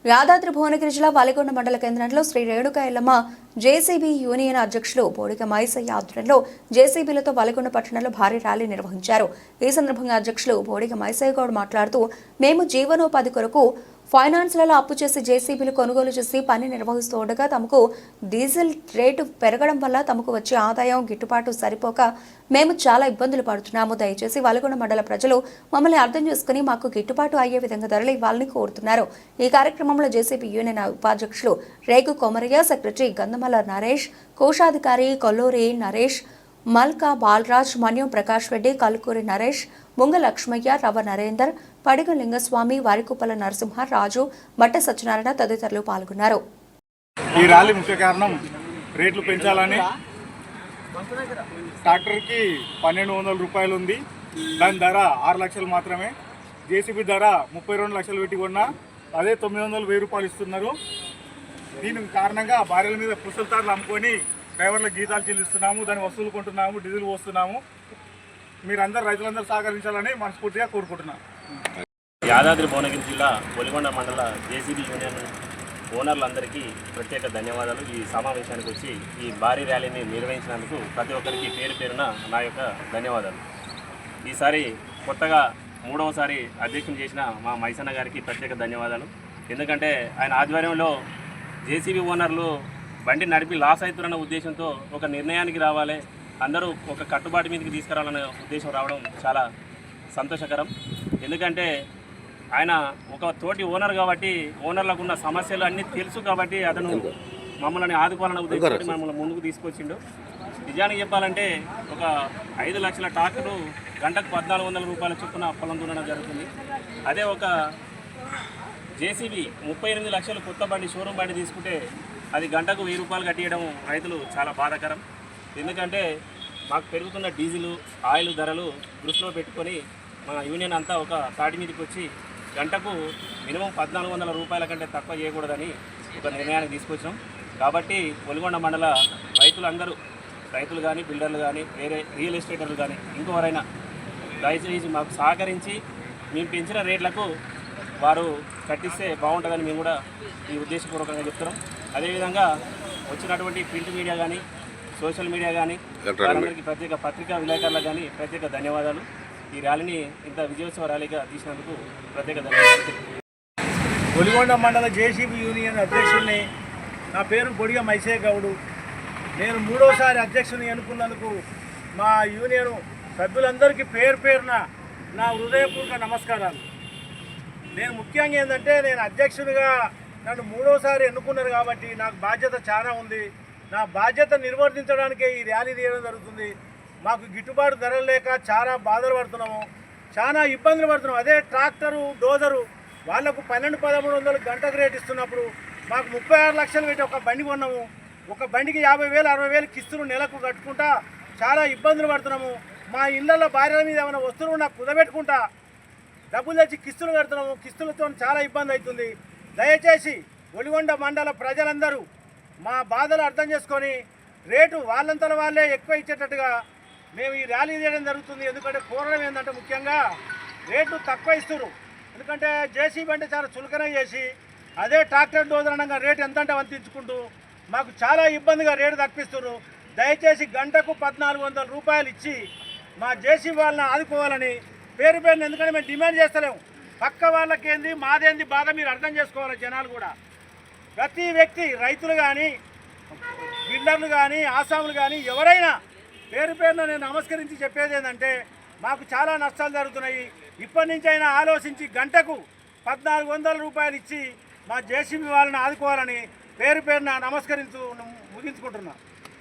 యాదాద్రి భువనగిరి జిల్లా వాలిగొండ మండల కేంద్రంలో శ్రీ రేణుకా ఎల్లమ్మ జేసీబీ యూనియన్ అధ్యక్షులు బోడిగ మైసయ్య ఆధ్వర్యంలో జేసీబీలతో వాలిగొండ పట్టణంలో భారీ ర్యాలీ నిర్వహించారు. ఈ సందర్భంగా అధ్యక్షులు బోడిగ మైసయ్య గౌడ్ మాట్లాడుతూ, మేము జీవనోపాధి కొరకు ఫైనాన్స్లలో అప్పు చేసి జేసీబీలు కొనుగోలు చేసి పని నిర్వహిస్తూ ఉండగా తమకు డీజిల్ రేటు పెరగడం వల్ల తమకు వచ్చే ఆదాయం గిట్టుబాటు సరిపోక మేము చాలా ఇబ్బందులు పడుతున్నాము. దయచేసి వాలిగొండ మండల ప్రజలు మమ్మల్ని అర్థం చేసుకుని మాకు గిట్టుబాటు అయ్యే విధంగా ధరలు ఇవ్వాలని కోరుతున్నారు. ఈ కార్యక్రమంలో జేసీబీ యూనియన్ ఉపాధ్యక్షులు రేగు కొమరయ్య, సెక్రటరీ గంధమల నరేష్, కోశాధికారి కొల్లూరి నరేష్, మల్కా బాలరాజ్, మన్యం ప్రకాష్ రెడ్డి, కల్కూరి నరేష్, ముంగ లక్ష్మయ్య, రవ నరేందర్, పడిగ లింగస్వామి, వారికుప్పల నరసింహ, రాజు, మట్ట సత్యనారాయణ తదితరులు పాల్గొన్నారు. ఈ ర్యాలీ ముఖ్య కారణం రేట్లు పెంచాలని. ట్రాక్టర్కి 1200 రూపాయలు ఉంది, దాని ధర 6 లక్షలు మాత్రమే. జేసీబీ ధర 32 లక్షలు పెట్టి కొన్నా అదే 900 1000 రూపాయలు ఇస్తున్నారు. దీనికి కారణంగా భార్యల మీద పుస్తల తాడులు అమ్ముకొని డ్రైవర్లకు జీతాలు చెల్లిస్తున్నాము, దాన్ని వసూలు కొంటున్నాము, డీజిల్ పోస్తున్నాము. మీరందరూ రైతులందరూ సహకరించాలని మనస్ఫూర్తిగా కోరుకుంటున్నాను. యాదాద్రి భువనగిరి జిల్లా ఒలిగొండ మండల జేసీబీ యూనియన్ ఓనర్లందరికీ ప్రత్యేక ధన్యవాదాలు. ఈ సమావేశానికి వచ్చి ఈ భారీ ర్యాలీని నిర్వహించినందుకు ప్రతి ఒక్కరికి పేరు పేరున నా యొక్క ధన్యవాదాలు. ఈసారి కొత్తగా 3వసారి అధ్యక్షుని చేసిన మా మైసన్న గారికి ప్రత్యేక ధన్యవాదాలు. ఎందుకంటే ఆయన ఆధ్వర్యంలో జేసీబీ ఓనర్లు బండి నడిపి లాస్ అవుతున్న ఉద్దేశంతో ఒక నిర్ణయానికి రావాలి, అందరూ ఒక కట్టుబాటు మీదకి తీసుకురావాలనే ఉద్దేశం రావడం చాలా సంతోషకరం. ఎందుకంటే ఆయన ఒక తోటి ఓనర్ కాబట్టి ఓనర్లకు ఉన్న సమస్యలు అన్నీ తెలుసు కాబట్టి అతను మమ్మల్ని ఆదుకోవాలనే ఉద్దేశంతో మమ్మల్ని ముందుకు తీసుకొచ్చిండు. నిజానికి చెప్పాలంటే ఒక 5 లక్షల ట్రాక్టరు గంటకు 1400 రూపాయల చొప్పున పొలం దున్నడం జరుగుతుంది. అదే ఒక జేసీబీ 38 లక్షలు కొత్త బండి షోరూమ్ బండి తీసుకుంటే అది గంటకు 1000 రూపాయలు కట్టియడం రైతులు చాలా బాధాకరం. ఎందుకంటే మాకు పెరుగుతున్న డీజిల్ ఆయిల్ ధరలు దృష్టిలో పెట్టుకొని మా యూనియన్ అంతా ఒక తాటి మీదకి వచ్చి గంటకు మినిమం 1400 రూపాయల కంటే తక్కువ చేయకూడదని ఒక నిర్ణయానికి తీసుకొచ్చాం. కాబట్టి ఒలిగొండ మండల రైతులు కానీ బిల్డర్లు కానీ వేరే రియల్ ఎస్టేటర్లు కానీ ఇంకెవరైనా దయచేసి మాకు సహకరించి మేము పెంచిన రేట్లకు వారు కట్టిస్తే బాగుంటుందని మేము కూడా ఈ ఉద్దేశపూర్వకంగా చెప్తున్నాం. అదేవిధంగా వచ్చినటువంటి ప్రింట్ మీడియా కానీ సోషల్ మీడియా కానీ వారందరికీ ప్రత్యేక పత్రికా విలేకరులకు కానీ ప్రత్యేక ధన్యవాదాలు. ఈ ర్యాలీని ఇంత విజయోత్సవ ర్యాలీగా తీసినందుకు ప్రత్యేక ధన్యవాదాలు. ఒలిగొండ మండల జేసీబీ యూనియన్ అధ్యక్షుడిని, నా పేరు బొడిగ మైసయ్య గౌడు. నేను 3వసారి అధ్యక్షుని ఎన్నుకున్నందుకు మా యూనియన్ సభ్యులందరికీ పేరు పేరున నా హృదయపూర్వక నమస్కారాలు. నేను ముఖ్యంగా ఏంటంటే నేను అధ్యక్షునిగా నన్ను 3వసారి ఎన్నుకున్నారు కాబట్టి నాకు బాధ్యత చాలా ఉంది. నా బాధ్యత నిర్వర్తించడానికే ఈ ర్యాలీ తీయడం జరుగుతుంది. మాకు గిట్టుబాటు ధరలు లేక చాలా బాధలు పడుతున్నాము, చాలా ఇబ్బందులు పడుతున్నాము. అదే ట్రాక్టరు డోజరు వాళ్లకు 1200-1300 గంటకు రేట్ ఇస్తున్నప్పుడు మాకు 36 లక్షలు పెట్టి ఒక బండి కొన్నాము. ఒక బండికి 50,000 60,000 కిస్తులు నెలకు కట్టుకుంటా చాలా ఇబ్బందులు పడుతున్నాము. మా ఇళ్లలో భార్యల మీద ఏమైనా వస్తువులు నాకు కుదబెట్టుకుంటా డబ్బులు తెచ్చి కిస్తులు కడుతున్నాము. కిస్తులతో చాలా ఇబ్బంది అవుతుంది. దయచేసి ఒలిగొండ మండల ప్రజలందరూ మా బాధలు అర్థం చేసుకొని రేటు వాళ్ళంతలో వాళ్ళే ఎక్కువ ఇచ్చేటట్టుగా మేము ఈ ర్యాలీ చేయడం జరుగుతుంది. ఎందుకంటే కోరడం ఏంటంటే ముఖ్యంగా రేట్లు తక్కువ ఇస్తున్నారు. ఎందుకంటే జేసీబీ అంటే చాలా చులకన చేసి అదే ట్రాక్టర్ డోజనంగా రేటు ఎంత అంటే వంతించుకుంటూ మాకు చాలా ఇబ్బందిగా రేటు తప్పిస్తున్నారు. దయచేసి గంటకు 1400 రూపాయలు ఇచ్చి మా జేసీబీ వాళ్ళని ఆదుకోవాలని పేరు పేరుని, ఎందుకంటే మేము డిమాండ్ చేస్తలేము. పక్క వాళ్ళకేంది మాదేంది బాధ మీరు అర్థం చేసుకోవాలి. జనాలు కూడా ప్రతి వ్యక్తి, రైతులు కానీ బిల్డర్లు కానీ ఆసాములు కానీ ఎవరైనా పేరు పేరున నేను నమస్కరించి చెప్పేది ఏంటంటే మాకు చాలా నష్టాలు జరుగుతున్నాయి. ఇప్పటి నుంచి అయినా ఆలోచించి గంటకు 1400 రూపాయలు ఇచ్చి మా జేసీబీ వాళ్ళని ఆదుకోవాలని పేరు పేరున ముగించుకుంటున్నాను.